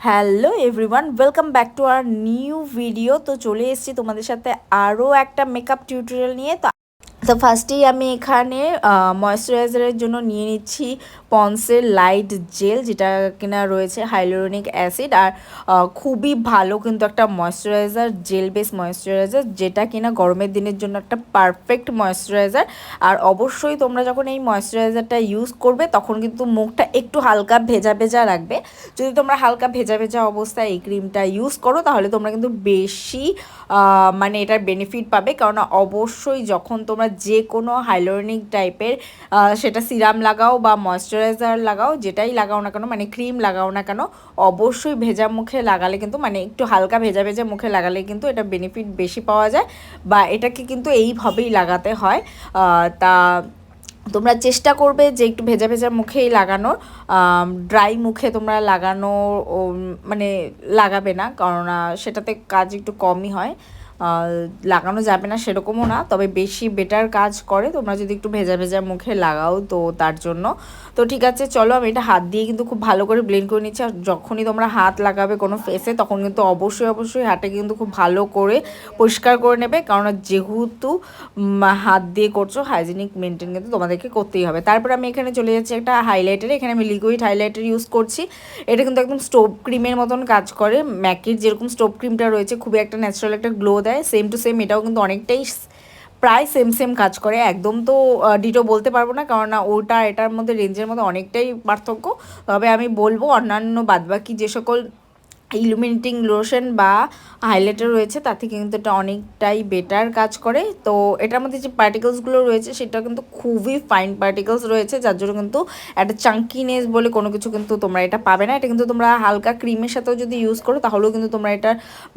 Hello everyone, welcome back to our new video. তো চলে এসেছি তোমাদের সাথে আরও একটা মেকআপ টিউটোরিয়াল নিয়ে। তো ফার্স্টেই আমি এখানে ময়েশ্চারাইজারের জন্য নিয়ে নিচ্ছি পন্সের লাইট জেল, যেটা কিনা রয়েছে হাইলোরনিক অ্যাসিড। আর খুবই ভালো কিন্তু একটা ময়েশ্চারাইজার, জেল বেস ময়েশ্চারাইজার, যেটা কিনা গরমের দিনের জন্য একটা পারফেক্ট ময়েশ্চারাইজার। আর অবশ্যই তোমরা যখন এই ময়েশ্চারাইজারটা ইউজ করবে তখন কিন্তু মুখটা একটু হালকা ভেজা ভেজা রাখবে। যদি তোমরা হালকা ভেজা ভেজা অবস্থায় এই ক্রিমটা ইউজ করো তাহলে তোমরা কিন্তু বেশি মানে এটার বেনিফিট পাবে। কারণ অবশ্যই যখন তোমরা যে কোনো হাইলোরনিক টাইপের সেটা সিরাম লাগাও বা ময়েশ্চারাইজার লাগাও, যেটাই লাগাও না কেন, মানে ক্রিম লাগাও না কেন, অবশ্যই ভেজা মুখে লাগালে কিন্তু, মানে একটু হালকা ভেজা ভেজা মুখে লাগালে কিন্তু এটা বেনিফিট বেশি পাওয়া যায়, বা এটাকে কিন্তু এইভাবেই লাগাতে হয়। তা তোমরা চেষ্টা করবে যে একটু ভেজা ভেজা মুখেই লাগানোর, ড্রাই মুখে তোমরা লাগানো মানে লাগাবে না, কারণ সেটাতে কাজ একটু কমই হয়। লাগানো যাবে না সেরকমও না, তবে বেশি বেটার কাজ করে তোমরা যদি একটু ভেজা ভেজা মুখে লাগাও, তো তার জন্য। তো ঠিক আছে, চলো আমি এটা হাত দিয়ে কিন্তু খুব ভালো করে ব্লেন্ড করে নিচ্ছি। আর যখনই তোমরা হাত লাগাবে কোনো ফেসে তখন কিন্তু অবশ্যই হাতে কিন্তু খুব ভালো করে পরিষ্কার করে নেবে, কারণ যেহেতু হাত দিয়ে করছো, হাইজিনিক মেনটেন কিন্তু তোমাদেরকে করতেই হবে। তারপর আমি এখানে চলে যাচ্ছি একটা হাইলাইটারে। এখানে আমি লিকুইড হাইলাইটার ইউজ করছি। এটা কিন্তু একদম স্টোভ ক্রিমের মতন কাজ করে। ম্যাকের যেরকম স্টোভ ক্রিমটা রয়েছে, খুবই একটা ন্যাচারাল একটা গ্লো দেয়, সেম টু সেম এটাও কিন্তু অনেকটাই প্রায় সেম কাজ করে। একদম তো ডিটো বলতে পারবো না, কারণ ওটা এটার মধ্যে রেঞ্জের মধ্যে অনেকটাই পার্থক্য। তবে আমি বলবো অন্যান্য বাদবাকি যে সকল ইলুমিনেটিং লোশন বা হাইলাইটার রয়েছে তার থেকে কিন্তু এটা অনেকটাই বেটার কাজ করে। তো এটার মধ্যে যে পার্টিকেলসগুলো রয়েছে সেটা কিন্তু খুবই ফাইন পার্টিকেলস রয়েছে, যার জন্য কিন্তু একটা চাঙ্কিনেস বলে কোনো কিছু কিন্তু তোমরা এটা পাবে না। এটা কিন্তু তোমরা হালকা ক্রিমের সাথেও যদি ইউজ করো তাহলেও কিন্তু তোমরা এটা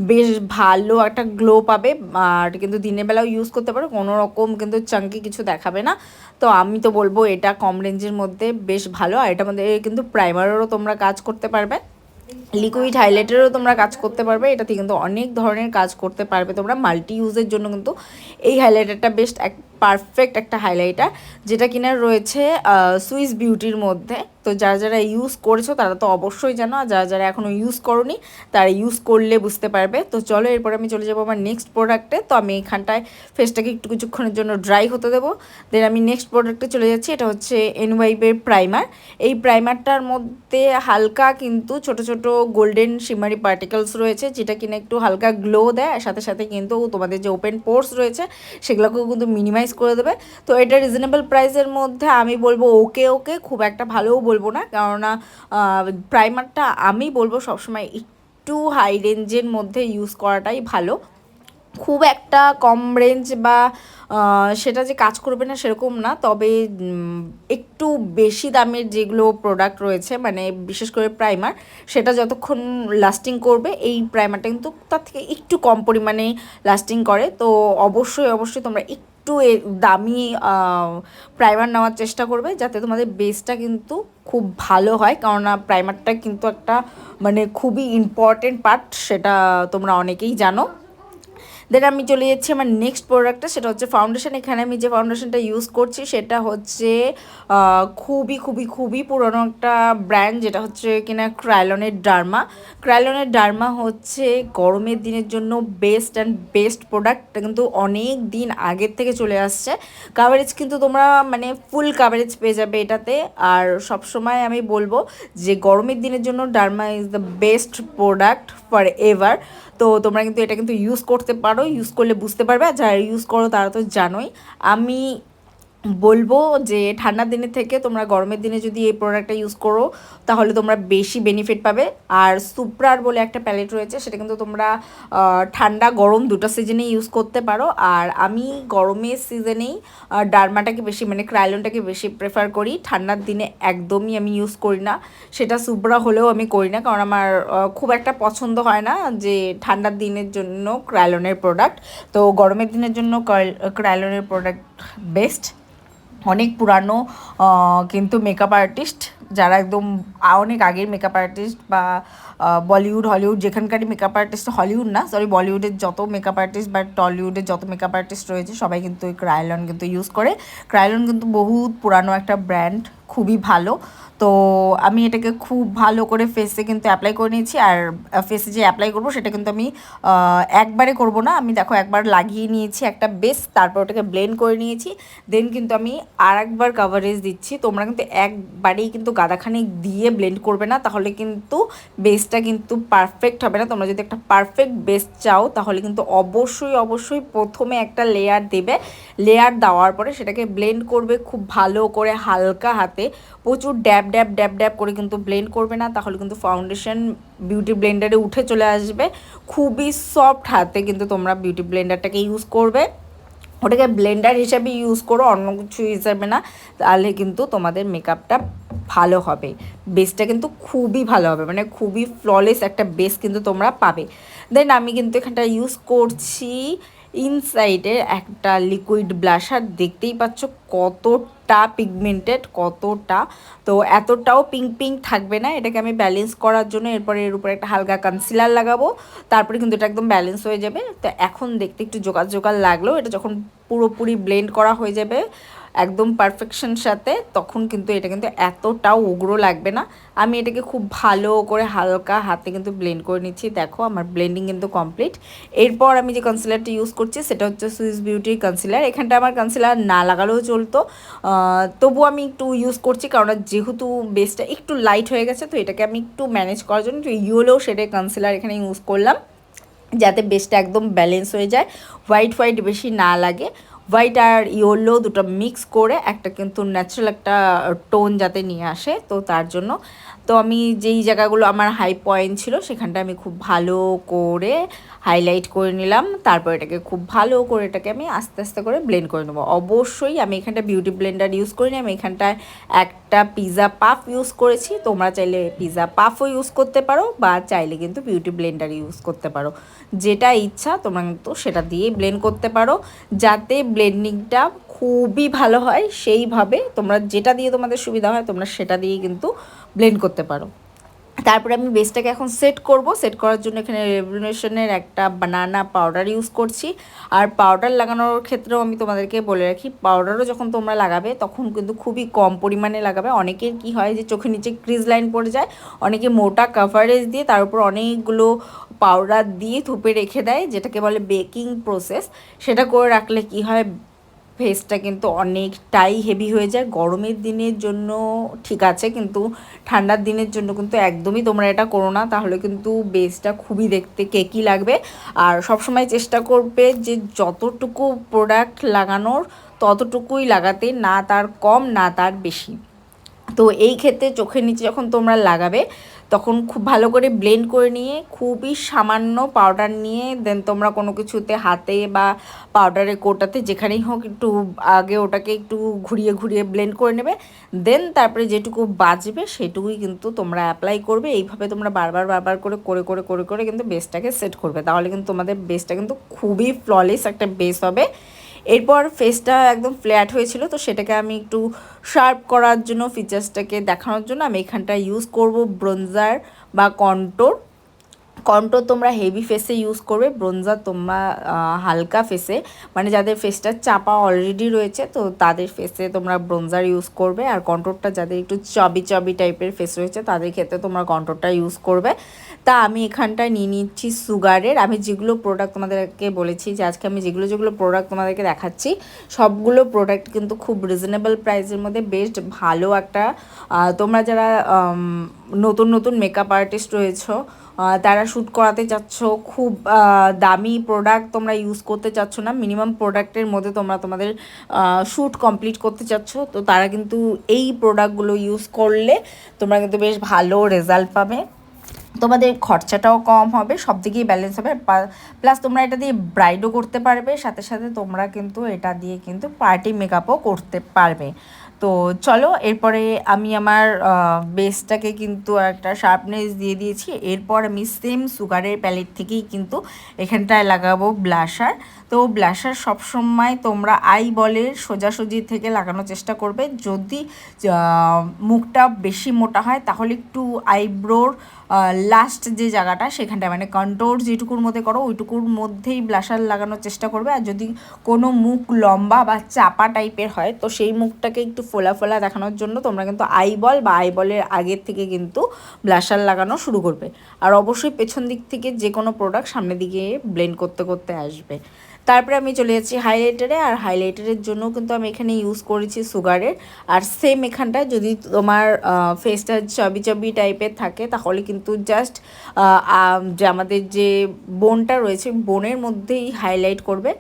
বেশ ভালো একটা গ্লো পাবে। আর কিন্তু দিনের বেলাও ইউজ করতে পারো, কোনো রকম কিন্তু চাঙ্কি কিছু দেখাবে না। তো আমি তো বলবো এটা কম রেঞ্জের মধ্যে বেশ ভালো। আর এটার মধ্যে কিন্তু প্রাইমারেরও তোমরা কাজ করতে পারবে, লিকুইড হাইলাইটারও তোমরা কাজ করতে পারবে। এটাতে কিন্তু অনেক ধরনের কাজ করতে পারবে তোমরা। মাল্টি ইউজের জন্য কিন্তু এই হাইলাইটারটা বেস্ট পারফেক্ট একটা হাইলাইটার, যেটা কিনা রয়েছে সুইস বিউটির মধ্যে। তো যারা যারা ইউজ করেছো তারা তো অবশ্যই জানো, আর যারা যারা এখনও ইউজ করোনি তারা ইউজ করলে বুঝতে পারবে। তো চলো এরপর আমি চলে যাবো আমার নেক্সট প্রোডাক্টে। তো আমি এখানটায় ফেসটাকে একটু কিছুক্ষণের জন্য ড্রাই হতে দেবো, দেন আমি নেক্সট প্রোডাক্টে চলে যাচ্ছি। এটা হচ্ছে এনওয়াইবের প্রাইমার। এই প্রাইমারটার মধ্যে হালকা কিন্তু ছোট ছোট গোল্ডেন শিমারি পার্টিকেলস রয়েছে, যেটা কিনা একটু হালকা গ্লো দেয়, আর সাথে সাথে কিন্তু তোমাদের যে ওপেন পোর্স রয়েছে সেগুলোকেও কিন্তু মিনিমাইজ করে দেবে। তো এটা রিজনেবল প্রাইসের মধ্যে আমি বলবো ওকে, খুব একটা ভালোও বলবো না, কেননা প্রাইমারটা আমি বলবো সবসময় একটু হাই রেঞ্জের মধ্যে ইউজ করাটাই ভালো। খুব একটা কম রেঞ্জ বা সেটা যে কাজ করবে না সেরকম না, তবে একটু বেশি দামের যেগুলো প্রোডাক্ট রয়েছে, মানে বিশেষ করে প্রাইমার, সেটা যতক্ষণ লাস্টিং করবে এই প্রাইমারটা কিন্তু তার থেকে একটু কম পরিমাণে লাস্টিং করে। তো অবশ্যই তোমরা একটু দামি প্রাইমার নেওয়ার চেষ্টা করবে, যাতে তোমাদের বেসটা কিন্তু খুব ভালো হয়, কেননা প্রাইমারটা কিন্তু একটা মানে খুবই ইম্পর্টেন্ট পার্ট, সেটা তোমরা অনেকেই জানো। দেন আমি চলে যাচ্ছি আমার নেক্সট প্রোডাক্টটা, সেটা হচ্ছে ফাউন্ডেশন। এখানে আমি যে ফাউন্ডেশনটা ইউজ করছি সেটা হচ্ছে খুবই পুরনো একটা ব্র্যান্ড, যেটা হচ্ছে কিনা ক্রায়োলনের ডার্মা হচ্ছে গরমের দিনের জন্য বেস্ট প্রোডাক্ট। কিন্তু অনেক দিন আগের থেকে চলে আসছে। কাভারেজ কিন্তু তোমরা মানে ফুল কাভারেজ পেয়ে যাবে এটাতে। আর সবসময় আমি বলবো যে গরমের দিনের জন্য derma is the best product for ever. তো তোমরা কিন্তু এটা কিন্তু ইউজ করতে পারো, ইউজ করলে বুঝতে পারবে। আর যারা ইউজ করো তারা তো জানোই। আমি বলবো যে ঠান্ডার দিনের থেকে তোমরা গরমের দিনে যদি এই প্রোডাক্টটা ইউজ করো তাহলে তোমরা বেশি বেনিফিট পাবে। আর সুপ্রার বলে একটা প্যালেট রয়েছে, সেটা কিন্তু তোমরা ঠান্ডা গরম দুটো সিজনেই ইউজ করতে পারো। আর আমি গরমের সিজনেই ডার্মাটাকে বেশি, মানে ক্রায়োলনটাকে বেশি প্রেফার করি। ঠান্ডার দিনে একদমই আমি ইউজ করি না, সেটা সুপ্রা হলেও আমি করি না, কারণ আমার খুব একটা পছন্দ হয় না যে ঠান্ডার দিনের জন্য ক্রায়োলনের প্রোডাক্ট। তো গরমের দিনের জন্য ক্রায়োলনের প্রোডাক্ট বেস্ট। অনেক পুরানো কিন্তু মেকআপ আর্টিস্ট, যারা একদম অনেক আগের মেকআপ আর্টিস্ট বা বলিউড হলিউড যেখানকারই মেকআপ আর্টিস্ট, হলিউড না সরি, বলিউডের যত মেকআপ আর্টিস্ট বা টলিউডের যত মেকআপ আর্টিস্ট রয়েছে সবাই কিন্তু ওই ক্রায়োলন কিন্তু ইউজ করে। ক্রায়োলন কিন্তু বহুত পুরানো একটা ব্র্যান্ড, খুবই ভালো। তো আমি এটাকে খুব ভালো করে ফেসে কিন্তু অ্যাপ্লাই করে নিয়েছি। আর ফেসে যে অ্যাপ্লাই করবো সেটা কিন্তু আমি একবারে করব না, আমি দেখো একবার লাগিয়ে নিয়েছি একটা বেস, তারপর ওটাকে ব্লেন্ড করে নিয়েছি, দেন কিন্তু আমি আর একবার কাভারেজ দিচ্ছি। তোমরা কিন্তু একবারেই কিন্তু গাদাখানিক দিয়ে ব্লেন্ড করবে না, তাহলে কিন্তু বেসটা কিন্তু পারফেক্ট হবে না। তোমরা যদি একটা পারফেক্ট বেস চাও তাহলে কিন্তু অবশ্যই অবশ্যই প্রথমে একটা লেয়ার দেবে, লেয়ার দেওয়ার পরে সেটাকে ব্লেন্ড করবে খুব ভালো করে হালকা হাতে, প্রচুর ড্যাব ড্যাব ড্যাব ড্যাব করে কিন্তু ব্লেন্ড করবে না, তাহলে কিন্তু ফাউন্ডেশন বিউটি ব্লেন্ডারে উঠে চলে আসবে। খুবই সফট হাতে কিন্তু তোমরা বিউটি ব্লেন্ডারটাকে ইউজ করবে, ওটাকে ব্লেন্ডার হিসাবে ইউজ করো, অন্য কিছু হিসাবে না, তাহলে কিন্তু তোমাদের মেকআপটা ভালো হবে। বেসটা কিন্তু খুবই ভালো হবে, মানে খুবই ফ্ললেস একটা বেস কিন্তু তোমরা পাবে। দেন আমি কিন্তু এখানটা ইউজ করছি ইনসাইডের একটা লিকুইড ব্লাশার, দেখতেই পাচ্ছ কতটা পিগমেন্টেড, কতটা, তো এতটাও পিঙ্ক পিঙ্ক থাকবে না, এটাকে আমি ব্যালেন্স করার জন্য এরপরে এর উপরে একটা হালকা কনসিলার লাগাবো, তারপরে কিন্তু এটা একদম ব্যালেন্স হয়ে যাবে। তো এখন দেখতে একটু জোগাড় জোগাড় লাগলো, এটা যখন পুরোপুরি ব্লেন্ড করা হয়ে যাবে একদম পারফেকশন সাথে, তখন কিন্তু এটা কিন্তু এতটাও উগ্র লাগবে না। আমি এটাকে খুব ভালো করে হালকা হাতে কিন্তু ব্লেন্ড করে নিচ্ছি। দেখো আমার ব্লেন্ডিং কিন্তু কমপ্লিট। এরপর আমি যে কনসিলারটি ইউজ করছি সেটা হচ্ছে সুইস বিউটির কনসিলার। এখানটা আমার কনসিলার না লাগালেও চলতো, তবু আমি একটু ইউজ করছি, কারণ যেহেতু বেসটা একটু লাইট হয়ে গেছে, তো এটাকে আমি একটু ম্যানেজ করার জন্য একটু ইয়েলো শেডের কনসিলার এখানে ইউজ করলাম, যাতে বেসটা একদম ব্যালেন্স হয়ে যায়, হোয়াইট হোয়াইট বেশি না লাগে। হোয়াইট আর ইয়েলো দুটো মিক্স করে একটা কিন্তু ন্যাচারাল একটা টোন যাতে নিয়ে আসে, তো তার জন্য তো আমি যেই জায়গাগুলো আমার হাই পয়েন্ট ছিল সেখানটা আমি খুব ভালো করে হাইলাইট করে নিলাম, তারপর এটাকে খুব ভালো করে এটাকে আমি আস্তে আস্তে করে ব্লেন্ড করে নেবো। অবশ্যই আমি এখানটা বিউটি ব্লেন্ডার ইউজ করিনি, আমি এখানটায় একটা পিৎজা পাফ ইউজ করেছি, তোমরা চাইলে পিৎজা পাফও ইউজ করতে পারো বা চাইলে কিন্তু বিউটি ব্লেন্ডার ইউজ করতে পারো, যেটা ইচ্ছা তোমরা কিন্তু সেটা দিয়েই ব্লেন্ড করতে পারো, যাতে ব্লেন্ডিংটা খুবই ভালো হয়। সেইভাবে তোমরা যেটা দিয়ে তোমাদের সুবিধা হয় তোমরা সেটা দিয়েই কিন্তু ব্লেন্ড করতে পারো। তারপরে আমি বেসটাকে এখন সেট করব, সেট করার জন্য এখানে রেভলিউশনের একটা বানানা পাউডার ইউজ করছি। আর পাউডার লাগানোর ক্ষেত্রেও আমি তোমাদেরকে বলে রাখি, পাউডারও যখন তোমরা লাগাবে তখন কিন্তু খুবই কম পরিমাণে লাগাবে। অনেকের কি হয় যে চোখের নিচে ক্রিজ লাইন পড়ে যায়, অনেকে মোটা কাভারেজ দিয়ে তার উপর অনেকগুলো পাউডার দিয়ে থুপে রেখে দেয়, যেটাকে বলে বেকিং প্রসেস। সেটা করে রাখলে কি হয়, ফেসটা কিন্তু অনেকটাই হেভি হয়ে যায়। গরমের দিনের জন্য ঠিক আছে, কিন্তু ঠান্ডার দিনের জন্য কিন্তু একদমই তোমরা এটা করো না, তাহলে কিন্তু বেসটা খুবই দেখতে কেকি লাগবে। আর সবসময় চেষ্টা করবে যে যতটুকু প্রোডাক্ট লাগানোর ততটুকুই লাগাতে, না তার কম না তার বেশি। তো এই ক্ষেত্রে চোখের নিচে যখন তোমরা লাগাবে তখন খুব ভালো করে ব্লেন্ড করে নিয়ে খুবই সামান্য পাউডার নিয়ে দেন তোমরা কোনো কিছুতে হাতে বা পাউডারের কোটাতে যেখানেই হোক একটু আগে ওটাকে একটু ঘুরিয়ে ঘুরিয়ে ব্লেন্ড করে নেবে, দেন তারপরে যেটুকু বাজবে সেটুকুই কিন্তু তোমরা অ্যাপ্লাই করবে। এইভাবে তোমরা বারবার বারবার করে করে করে করে করে কিন্তু বেসটাকে সেট করবে, তাহলে কিন্তু তোমাদের বেসটা কিন্তু খুবই ফ্ললেস একটা বেস হবে। এরপর ফেসটা একদম ফ্ল্যাট হয়েছিল, তো সেটাকে আমি একটু শার্প করার জন্য, ফিচার্সটাকে দেখানোর জন্য আমি এখানটা ইউজ করব ব্রোঞ্জার বা কন্ট্রোর। কন্ট্রোর তোমরা হেভি ফেসে ইউজ করবে, ব্রোঞ্জার তোমরা হালকা ফেসে, মানে যাদের ফেসটা চাপা অলরেডি রয়েছে তো তাদের ফেসে তোমরা ব্রোঞ্জার ইউজ করবে। আর কন্ট্রোরটা যাদের একটু চবি চবি টাইপের ফেস রয়েছে তাদের ক্ষেত্রে তোমরা কন্ট্রোরটা ইউজ করবে। তা আমি এখানটায় নিয়ে নিচ্ছি সুগারের। আমি যেগুলো প্রোডাক্ট তোমাদেরকে বলেছি যে আজকে আমি যেগুলো যেগুলো প্রোডাক্ট তোমাদেরকে দেখাচ্ছি সবগুলো প্রোডাক্ট কিন্তু খুব রিজনেবল প্রাইসের মধ্যে বেস্ট ভালো একটা, তোমরা যারা নতুন নতুন মেকআপ আর্টিস্ট রয়েছো, তারা শ্যুট করাতে চাচ্ছ, খুব দামি প্রোডাক্ট তোমরা ইউজ করতে চাচ্ছ না, মিনিমাম প্রোডাক্টের মধ্যে তোমরা তোমাদের শ্যুট কমপ্লিট করতে চাচ্ছ, তো তারা কিন্তু এই প্রোডাক্টগুলো ইউজ করলে তোমরা কিন্তু বেশ ভালো রেজাল্ট পাবে। তোমাদের খরচাটাও কম হবে, সব দিকেই ব্যালেন্স হবে, প্লাস তোমরা এটা দিয়ে ব্রাইডও করতে পারবে, সাথে সাথে তোমরা কিন্তু এটা দিয়ে কিন্তু পার্টি মেকআপও করতে পারবে। তো চলো এরপরে আমি আমার বেসটাকে কিন্তু একটা শার্পনেস দিয়ে দিয়েছি। এরপর আমি সেম সুগারের প্যালেট থেকেই কিন্তু এখানটায় লাগাবো ব্লাশার। তো ব্লাশার সবসময় তোমরা আই বলের সোজাসুজি থেকে লাগানোর চেষ্টা করবে, যদি মুখটা বেশি মোটা হয় তাহলে একটু আইব্রোর লাস্ট যে জায়গাটা সেখানটা মানে কন্ট্রোর যেটুকুর মধ্যে করো ওইটুকুর মধ্যেই ব্লাশার লাগানোর চেষ্টা করবে। আর যদি কোনো মুখ লম্বা বা চাপা টাইপের হয় তো সেই মুখটাকে একটু ফোলা ফোলা দেখানোর জন্য তোমরা কিন্তু আইবল বা আইবলের আগের থেকে কিন্তু ব্লাশার লাগানো শুরু করবে। আর অবশ্যই পেছন দিক থেকে যে কোনো প্রোডাক্ট সামনের দিকে ব্লেন্ড করতে করতে আসবে। তারপরে আমি চলে যাচ্ছি হাইলাইটারে। আর হাইলাইটারের জন্য কিন্তু আমি এখানে ইউজ করেছি সুগারের। আর সেম এখানটায় যদি তোমার ফেসটা চবি চবি টাইপের থাকে তাহলে কিন্তু জাস্ট যে আমাদের যে বোনটা রয়েছে বোনের মধ্যেই হাইলাইট করবে,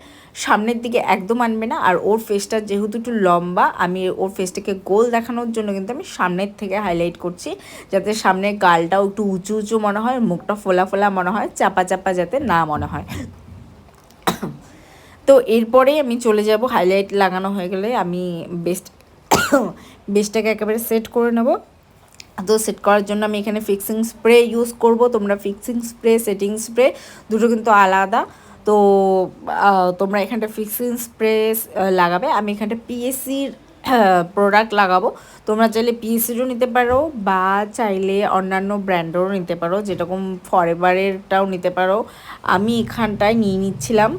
সামনের দিকে একদম আনবে না। আর ওর ফেসটা যেহেতু একটু লম্বা, আমি ওর ফেসটাকে গোল দেখানোর জন্য কিন্তু আমি সামনের থেকে হাইলাইট করছি, যাতে সামনের গালটাও একটু উঁচু উঁচু মনে হয়, মুখটা ফোলা ফোলা মনে হয়, চাপা চাপা যাতে না মনে হয়। তো এরপরেই আমি চলে যাব, হাইলাইট লাগানো হয়ে গেলে আমি বেস্টটাকে একেবারে সেট করে নেব। তো সেট করার জন্য আমি এখানে ফিক্সিং স্প্রে ইউজ করব। তোমরা ফিক্সিং স্প্রে সেটিং স্প্রে দুটো কিন্তু আলাদা। তো তোমরা এখানটা ফিক্সিং স্প্রে লাগাবে, আমি এখানটা পিএসসির প্রোডাক্ট লাগাবো। তোমরা চাইলে পিএসসিরও নিতে পারো বা চাইলে অন্যান্য ব্র্যান্ডেরও নিতে পারো, যেরকম ফরএভারেরটাও নিতে পারো। আমি এখানটায় নিয়ে নিচ্ছিলাম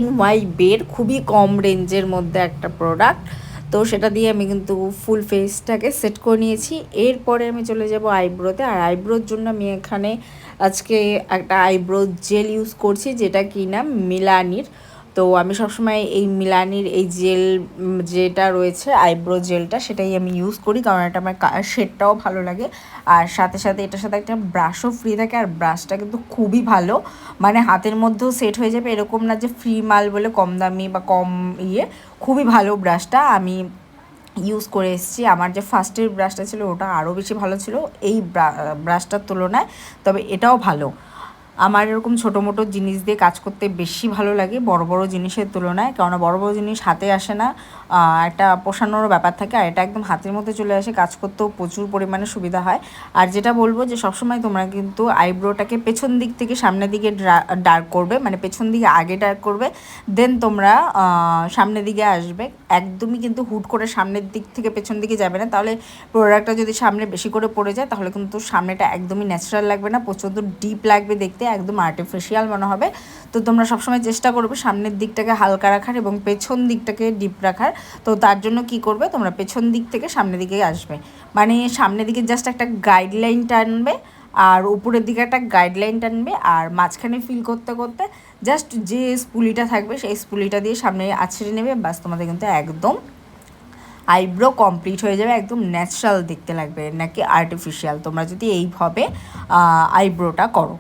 NY বের, খুবই কম রেঞ্জের মধ্যে একটা প্রোডাক্ট। তো সেটা দিয়ে আমি কিন্তু ফুল ফেসটাকে সেট করে নিয়েছি। এরপরে আমি চলে যাব আইব্রোতে। আর আইব্রোর জন্য আমি এখানে আজকে একটা আইব্রো জেল ইউজ করছি, যেটা কি না মিলানির। তো আমি সবসময় এই মিলানির এই জেল যেটা রয়েছে আইব্রো জেলটা সেটাই আমি ইউজ করি, কারণ এটা আমার শেডটাও ভালো লাগে। আর সাথে সাথে এটার সাথে একটা ব্রাশও ফ্রি থাকে। আর ব্রাশটা কিন্তু খুবই ভালো, মানে হাতের মধ্যেও সেট হয়ে যাবে, এরকম না যে ফ্রি মাল বলে কম দামি বা কম খুবই ভালো ব্রাশটা আমি ইউজ করে এসেছি। আমার যে ফার্স্টের ব্রাশটা ছিল ওটা আরও বেশি ভালো ছিল এই ব্রাশটার তুলনায়, তবে এটাও ভালো। আমার এরকম ছোটো মোটো জিনিস দিয়ে কাজ করতে বেশি ভালো লাগে বড় বড় জিনিসের তুলনায়, কেননা বড় বড় জিনিস হাতে আসে না, একটা পোষানোরও ব্যাপার থাকে। আর এটা একদম হাতের মধ্যে চলে আসে, কাজ করতেও প্রচুর পরিমাণে সুবিধা হয়। আর যেটা বলবো যে সবসময় তোমরা কিন্তু আইব্রোটাকে পেছন দিক থেকে সামনের দিকে ডার্ক করবে, মানে পেছন দিকে আগে ডার্ক করবে, দেন তোমরা সামনের দিকে আসবে। একদমই কিন্তু হুট করে সামনের দিক থেকে পেছন দিকে যাবে না, তাহলে প্রোডাক্টটা যদি সামনে বেশি করে পড়ে যায় তাহলে কিন্তু সামনেটা একদমই ন্যাচারাল লাগবে না, প্রচণ্ড ডিপ লাগবে দেখতে, একদম আর্টিফিশিয়াল মনে হবে। তো তোমরা সবসময় চেষ্টা করবে সামনের দিকটাকে হালকা রাখার এবং পেছন দিকটাকে ডিপ রাখার। তো তার জন্য কি করবে, তোমরা পেছন দিক থেকে সামনের দিকে আসবে, মানে সামনের দিকে জাস্ট একটা গাইডলাইন টানবে আর উপরের দিকে একটা গাইডলাইন টানবে, আর মাঝখানে ফিল করতে করতে জাস্ট যে স্পুলিটা থাকবে সেই স্পুলিটা দিয়ে সামনে আছড়ে নেবে, বাস তোমাদের কিন্তু একদম আইব্রো কমপ্লিট হয়ে যাবে, একদম ন্যাচারাল দেখতে লাগবে, নাকি আর্টিফিশিয়াল, তোমরা যদি এইভাবে আইব্রোটা করো।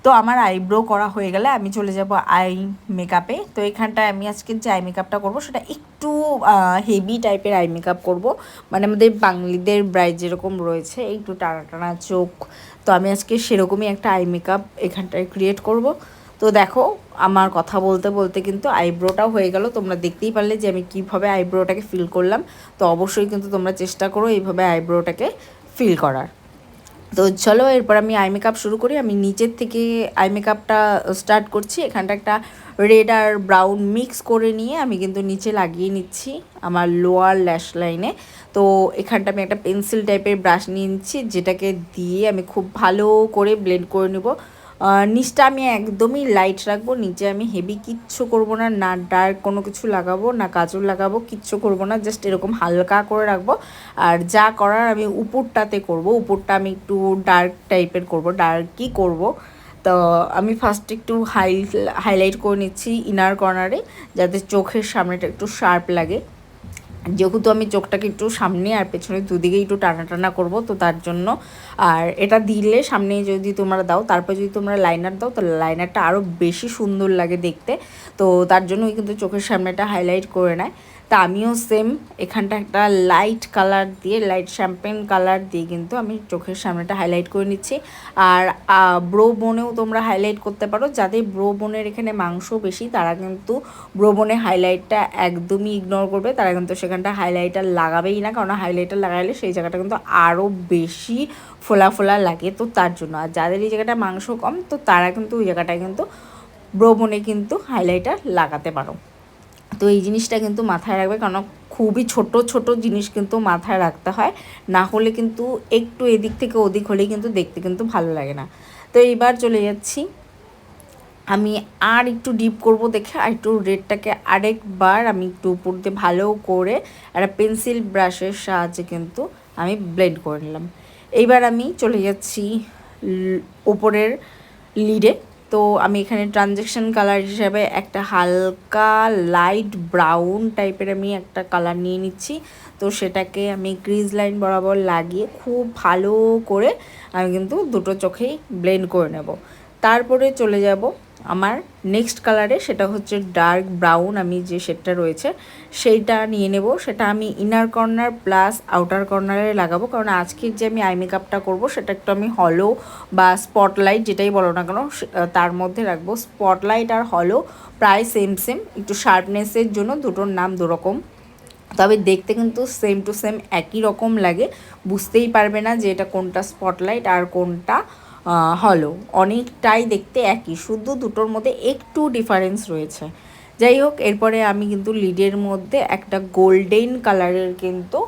তো আমার আইব্রো করা হয়ে গেলে আমি চলে যাব আই মেকআপে। তো এখানটায় আমি আজকে যে আই মেকআপটা করবো সেটা একটু হেভি টাইপের আই মেকআপ করবো, মানে আমাদের বাঙালিদের ব্রাইড যেরকম রয়েছে একটু টানা টানা চোখ, তো আমি আজকে সেরকমই একটা আই মেকআপ এখানটায় ক্রিয়েট করব। তো দেখো আমার কথা বলতে বলতে কিন্তু আইব্রোটাও হয়ে গেল, তোমরা দেখতেই পারলে যে আমি কীভাবে আইব্রোটাকে ফিল করলাম। তো অবশ্যই কিন্তু তোমরা চেষ্টা করো এইভাবে আইব্রোটাকে ফিল করার। তো চলো এরপর আমি আই মেকআপ শুরু করি। আমি নিচের থেকে আই মেকআপটা স্টার্ট করছি। এখানটা একটা রেড আর ব্রাউন মিক্স করে নিয়ে আমি কিন্তু নিচে লাগিয়ে নিচ্ছি আমার লোয়ার ল্যাশ লাইনে। তো এখানটা আমি একটা পেন্সিল টাইপের ব্রাশ নিয়ে নিচ্ছি, যেটাকে দিয়ে আমি খুব ভালো করে ব্লেন্ড করে নেব। নিচটা আমি একদমই লাইট রাখবো, নিচে আমি হেভি কিচ্ছু করব না, না ডার্ক কোনো কিছু লাগাবো না কাজল লাগাবো, কিচ্ছু করব না, জাস্ট এরকম হালকা করে রাখবো। আর যা করার আমি উপরটাতে করব, উপরটা আমি একটু ডার্ক টাইপের করব, ডার্কই করব। তো আমি ফার্স্ট একটু হাইলাইট করে নিচ্ছি ইনার কর্নারে, যাতে চোখের সামনেটা একটু শার্প লাগে, যেহেতু আমি চোখটাকে একটু সামনে আর পেছনে দুদিকে একটু টানা টানা করবো, তো তার জন্য। আর এটা দিলে সামনে যদি তোমরা দাও, তারপর যদি তোমরা লাইনার দাও, তো লাইনারটা আরও বেশি সুন্দর লাগে দেখতে। তো তার জন্যই কিন্তু চোখের সামনেটা হাইলাইট করে নেয়। তা আমিও সেম এখানটা একটা লাইট কালার দিয়ে, লাইট শ্যাম্পেন কালার দিয়ে কিন্তু আমি চোখের সামনেটা হাইলাইট করে নিচ্ছি। আর ব্রো বোনেও তোমরা হাইলাইট করতে পারো, যাদের ব্রো বোনের এখানে মাংস বেশি তারা কিন্তু ব্রো বোনে হাইলাইটটা একদমই ইগনোর করবে, তারা কিন্তু সেখানটা হাইলাইটার লাগাবেই না, কারণ হাইলাইটার লাগালে সেই জায়গাটা কিন্তু আরও বেশি ফোলা ফোলা লাগে। তো তার জন্য, আর যাদের এই জায়গাটা মাংস কম তো তারা কিন্তু ওই জায়গাটায় কিন্তু ব্রো বোনে কিন্তু হাইলাইটার লাগাতে পারো। তো এই জিনিসটা কিন্তু মাথায় রাখবে, কারণ খুবই ছোট ছোট জিনিস কিন্তু মাথায় রাখতে হয়, না হলে কিন্তু একটু এদিক থেকে ওদিক হলেই কিন্তু দেখতে কিন্তু ভালো লাগে না। তো এইবার চলে যাচ্ছি, আমি আর একটু ডিপ করব দেখে আর একটু রেডটাকে আরেকবার আমি একটু উপর দিয়ে ভালো করে একটা পেন্সিল ব্রাশের সাহায্যে কিন্তু আমি ব্লেন্ড করে নিলাম। এইবার আমি চলে যাচ্ছি উপরের লিডে। তো আমি এখানে ট্রানজ্যাকশন কালার হিসাবে একটা হালকা লাইট ব্রাউন টাইপের আমি একটা কালার নিয়ে নিচ্ছি। তো সেটাকে আমি ক্রিজ লাইন বরাবর লাগিয়ে খুব ভালো করে আমি কিন্তু দুটো চোখেই ব্লেন্ড করে নেব। তারপরে চলে যাব আমার নেক্সট কালারে, সেটা হচ্ছে ডার্ক ব্রাউন। আমি যে শেডটা রয়েছে সেইটা নিয়ে নেব, সেটা আমি ইনার কর্নার প্লাস আউটার কর্নারে লাগাবো, কারণ আজকের যে আমি আই মেকআপটা করবো সেটা একটু আমি হলো বা স্পটলাইট যেটাই বলো না কেন তার মধ্যে রাখবো। স্পটলাইট আর হলো প্রায় সেম সেম, একটু শার্পনেসের জন্য দুটোর নাম দুরকম, তবে দেখতে কিন্তু সেম টু সেম একই রকম লাগে, বুঝতেই পারবে না যে এটা কোনটা স্পটলাইট আর কোনটা হলো, অনেকটাই দেখতে একই, শুধু দুটোর মধ্যে একটু ডিফারেন্স রয়েছে। যাই হোক, এরপরে আমি কিন্তু লিডের মধ্যে একটা গোল্ডেন কালারের কিন্তু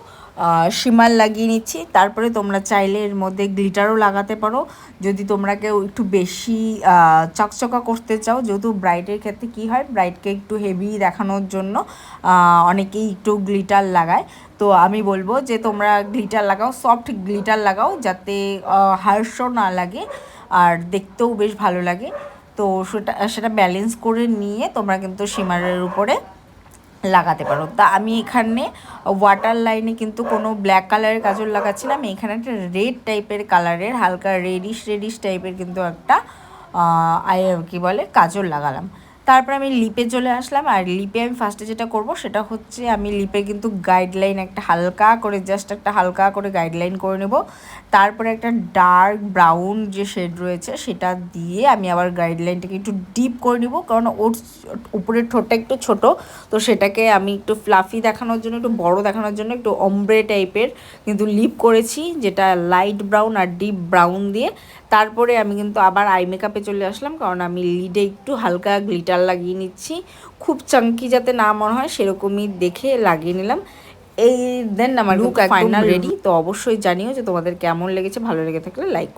শিমার লাগিয়ে নিচ্ছি। তারপরে তোমরা চাইলে এর মধ্যে গ্লিটারও লাগাতে পারো, যদি তোমরা কেউ একটু বেশি চকচকা করতে চাও। যেহেতু ব্রাইডের ক্ষেত্রে কী হয়, ব্রাইডকে একটু হেভি দেখানোর জন্য অনেকেই একটু গ্লিটার লাগায়। তো আমি বলবো যে তোমরা গ্লিটার লাগাও, সফট গ্লিটার লাগাও, যাতে হার্শও না লাগে আর দেখতেও বেশ ভালো লাগে। তো সেটা ব্যালেন্স করে নিয়ে তোমরা কিন্তু শিমারের উপরে লাগাতে পারো। তা আমি এখানে ওয়াটার লাইনে কিন্তু কোনো ব্ল্যাক কালারের কাজল লাগাচ্ছি না, আমি এখানে একটা রেড টাইপের কালারের হালকা রেডিশ টাইপের কিন্তু একটা কী বলে কাজল লাগালাম। তারপর আমি লিপে চলে আসলাম, আর লিপে আমি ফার্স্টে যেটা করব সেটা হচ্ছে আমি লিপে কিন্তু গাইডলাইন একটা হালকা করে, জাস্ট একটা হালকা করে গাইডলাইন করে নেব। তারপরে একটা ডার্ক ব্রাউন যে শেড রয়েছে সেটা দিয়ে আমি আবার গাইডলাইনটাকে একটু ডিপ করে নেব, কারণ ওর উপরের ঠোঁটটা একটু ছোট, তো সেটাকে আমি একটু ফ্লাফি দেখানোর জন্য, একটু বড় দেখানোর জন্য একটু অমব্রে টাইপের কিন্তু লিপ করেছি, যেটা লাইট ব্রাউন আর ডিপ ব্রাউন দিয়ে। তারপরে আমি কিন্তু আবার আই মেকআপে চলে আসলাম, কারণ আমি লিডে একটু হালকা গ্লিটার লাগিয়ে নিচ্ছি, খুব চাঙ্কি যাতে না মনে হয় সেরকমই দেখে লাগিয়ে নিলাম। এই দেন আমার লুক ফাইনাল রেডি। তো অবশ্যই জানিও যে তোমাদের কেমন লেগেছে, ভালো লেগে থাকলে লাইক